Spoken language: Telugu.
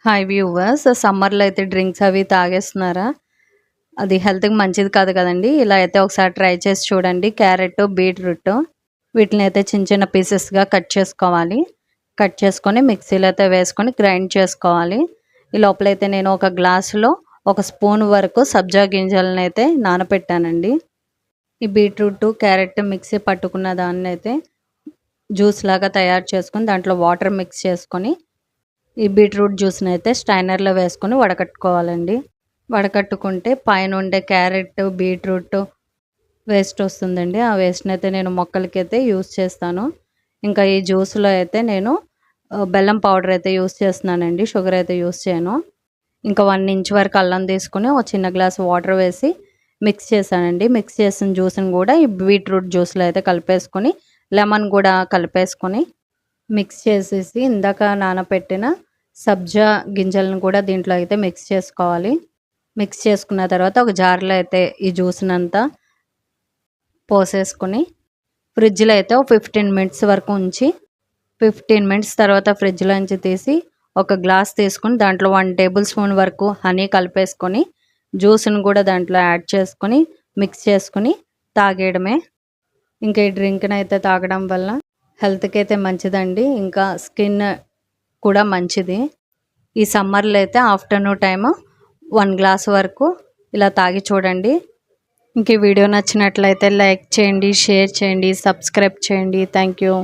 హాయ్ వ్యూవర్స్, సమ్మర్లో అయితే డ్రింక్స్ అవి తాగేస్తున్నారా? అది హెల్త్కి మంచిది కాదు కదండి. ఇలా అయితే ఒకసారి ట్రై చేసి చూడండి. క్యారెట్, బీట్రూట్ వీటిని అయితే చిన్న చిన్న పీసెస్గా కట్ చేసుకోవాలి. కట్ చేసుకొని మిక్సీలో అయితే వేసుకొని గ్రైండ్ చేసుకోవాలి. ఈ లోపలైతే నేను ఒక గ్లాసులో 1 స్పూన్ వరకు సబ్జా గింజలను అయితే నానపెట్టానండి. ఈ బీట్రూట్, క్యారెట్ మిక్సీ పట్టుకున్న దాన్ని అయితే జ్యూస్ లాగా తయారు చేసుకొని దాంట్లో వాటర్ మిక్స్ చేసుకొని ఈ బీట్రూట్ జ్యూస్ని అయితే స్ట్రైనర్లో వేసుకొని వడకట్టుకోవాలండి. వడకట్టుకుంటే పైన ఉండే క్యారెట్, బీట్రూట్ వేస్ట్ వస్తుందండి. ఆ వేస్ట్ని అయితే నేను మొక్కలకైతే యూస్ చేస్తాను. ఇంకా ఈ జ్యూస్లో అయితే నేను బెల్లం పౌడర్ అయితే యూస్ చేస్తున్నానండి. షుగర్ అయితే యూస్ చేయను. ఇంకా 1 ఇంచ్ వరకు అల్లం తీసుకుని ఒక చిన్న గ్లాస్ వాటర్ వేసి మిక్స్ చేశానండి. మిక్స్ చేసిన జ్యూస్ని కూడా ఈ బీట్రూట్ జ్యూస్లో అయితే కలిపేసుకొని లెమన్ కూడా కలిపేసుకొని మిక్స్ చేసేసి ఇందాక నానపెట్టిన సబ్జా గింజలను కూడా దీంట్లో అయితే మిక్స్ చేసుకోవాలి. మిక్స్ చేసుకున్న తర్వాత ఒక జార్లో అయితే ఈ జ్యూస్ని అంతా పోసేసుకొని ఫ్రిడ్జ్లో అయితే ఒక 15 మినిట్స్ వరకు ఉంచి 15 మినిట్స్ తర్వాత ఫ్రిడ్జ్లో నుంచి తీసి ఒక గ్లాస్ తీసుకొని దాంట్లో 1 టేబుల్ స్పూన్ వరకు హనీ కలిపేసుకొని జ్యూస్ని కూడా దాంట్లో యాడ్ చేసుకొని మిక్స్ చేసుకొని తాగేయడమే. ఇంకా ఈ డ్రింక్ని అయితే తాగడం వల్ల హెల్త్కి అయితే మంచిదండి. ఇంకా స్కిన్ కూడా మంచిది. ఈ సమ్మర్లో అయితే ఆఫ్టర్నూన్ టైము 1 గ్లాస్ వరకు ఇలా తాగి చూడండి. ఇంక ఈ వీడియో నచ్చినట్లయితే లైక్ చేయండి, షేర్ చేయండి, సబ్స్క్రైబ్ చేయండి. Thank you.